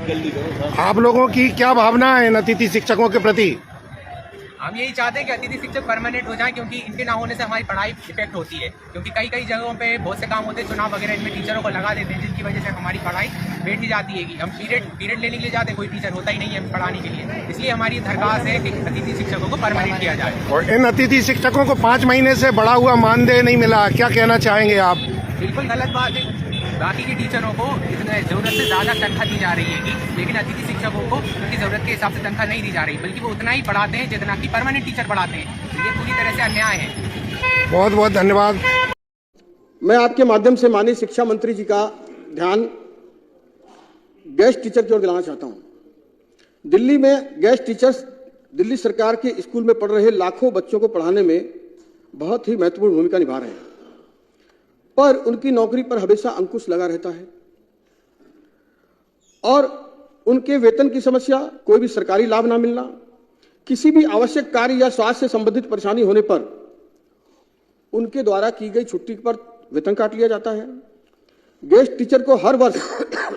आप लोगों की क्या भावना है इन अतिथि शिक्षकों के प्रति? हम यही चाहते हैं कि अतिथि शिक्षक परमानेंट हो जाएं, क्योंकि इनके ना होने से हमारी पढ़ाई इफेक्ट होती है। क्योंकि कई कई जगहों पे बहुत से काम होते हैं, चुनाव वगैरह इनमें टीचरों को लगा देते हैं, जिसकी वजह से हमारी पढ़ाई बैठ ही जाती है कि हम पीरियड लेने के लिए जाते हैं, कोई टीचर होता ही नहीं है पढ़ाने के लिए। इसलिए हमारी दरखास्त है कि अतिथि शिक्षकों को परमानेंट किया जाए। और इन अतिथि शिक्षकों को 5 महीने से बढ़ा हुआ मानदेय नहीं मिला, क्या कहना चाहेंगे आप? बिल्कुल गलत बात है। बाकी के टीचरों को इतने जरूरत से ज़्यादा तनख्वाह दी जा रही है, लेकिन अतिथि शिक्षकों को उनकी ज़रूरत के हिसाब से तनख्वाह नहीं दी जा रही, बल्कि वो उतना ही पढ़ाते हैं जितना कि परमानेंट टीचर पढ़ाते हैं। ये पूरी तरह से अन्याय है। बहुत बहुत धन्यवाद। मैं आपके माध्यम से माननीय शिक्षा मंत्री जी का ध्यान गेस्ट टीचर की ओर दिलाना चाहता हूं। दिल्ली में गेस्ट टीचर्स दिल्ली सरकार के स्कूल में पढ़ रहे लाखों बच्चों को पढ़ाने में बहुत ही महत्वपूर्ण भूमिका निभा रहे हैं, पर उनकी नौकरी पर हमेशा अंकुश लगा रहता है और उनके वेतन की समस्या, कोई भी सरकारी लाभ ना मिलना, किसी भी आवश्यक कार्य या स्वास्थ्य से संबंधित परेशानी होने पर उनके द्वारा की गई छुट्टी पर वेतन काट लिया जाता है। गेस्ट टीचर को हर वर्ष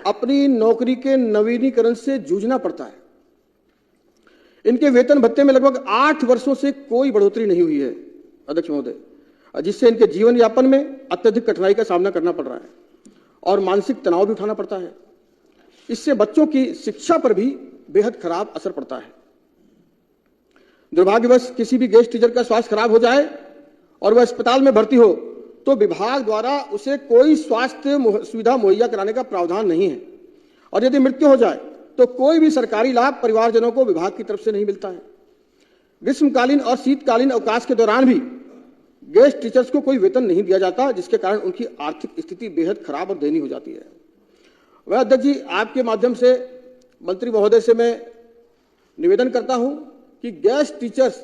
अपनी नौकरी के नवीनीकरण से जूझना पड़ता है। इनके वेतन भत्ते में लगभग 8 वर्षों से कोई बढ़ोतरी नहीं हुई है अध्यक्ष महोदय, जिससे इनके जीवन यापन में अत्यधिक कठिनाई का सामना करना पड़ रहा है और मानसिक तनाव भी उठाना पड़ता है। इससे बच्चों की शिक्षा पर भी बेहद खराब असर पड़ता है। दुर्भाग्यवश किसी भी गेस्ट टीचर का स्वास्थ्य खराब हो जाए और वह अस्पताल में भर्ती हो तो विभाग द्वारा उसे कोई स्वास्थ्य सुविधा मुहैया कराने का प्रावधान नहीं है, और यदि मृत्यु हो जाए तो कोई भी सरकारी लाभ परिवारजनों को विभाग की तरफ से नहीं मिलता है। ग्रीष्मकालीन और शीतकालीन अवकाश के दौरान भी गेस्ट टीचर्स को कोई वेतन नहीं दिया जाता, जिसके कारण उनकी आर्थिक स्थिति बेहद खराब और दयनीय हो जाती है। वह अध्यक्ष जी, आपके माध्यम से मंत्री महोदय से मैं निवेदन करता हूं कि गेस्ट टीचर्स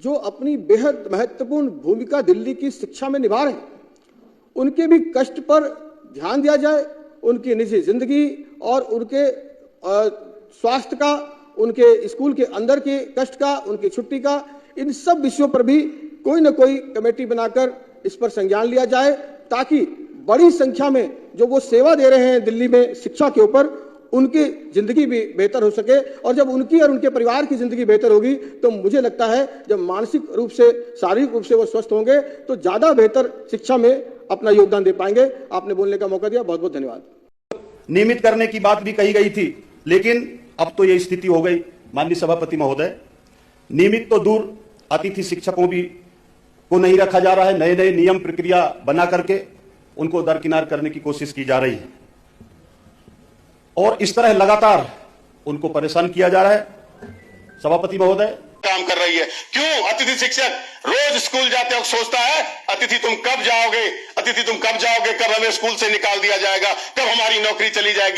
जो अपनी बेहद महत्वपूर्ण भूमिका दिल्ली की शिक्षा में निभा रहे हैं, उनके भी कष्ट पर ध्यान दिया जाए। उनकी निजी जिंदगी और उनके स्वास्थ्य का, उनके स्कूल के अंदर के कष्ट का, उनकी छुट्टी का, इन सब विषयों पर भी कोई न कोई कमेटी बनाकर इस पर संज्ञान लिया जाए, ताकि बड़ी संख्या में जो वो सेवा दे रहे हैं दिल्ली में शिक्षा के ऊपर, उनकी जिंदगी भी बेहतर हो सके। और जब उनकी और उनके परिवार की जिंदगी बेहतर होगी तो मुझे लगता है जब मानसिक रूप से, शारीरिक रूप से वो स्वस्थ होंगे तो ज्यादा बेहतर शिक्षा में अपना योगदान दे पाएंगे। आपने बोलने का मौका दिया, बहुत बहुत धन्यवाद। नियमित करने की बात भी कही गई थी, लेकिन अब तो ये स्थिति हो गई माननीय सभापति महोदय, नियमित तो दूर, अतिथि शिक्षकों भी को नहीं रखा जा रहा है। नए नए नियम प्रक्रिया बना करके उनको दरकिनार करने की कोशिश की जा रही है और इस तरह लगातार उनको परेशान किया जा रहा है। सभापति महोदय, काम कर रही है। क्यों अतिथि शिक्षक रोज स्कूल जाते वक्त सोचता है अतिथि तुम कब जाओगे, अतिथि तुम कब जाओगे, कब हमें स्कूल से निकाल दिया जाएगा, कब हमारी नौकरी चली जाएगी।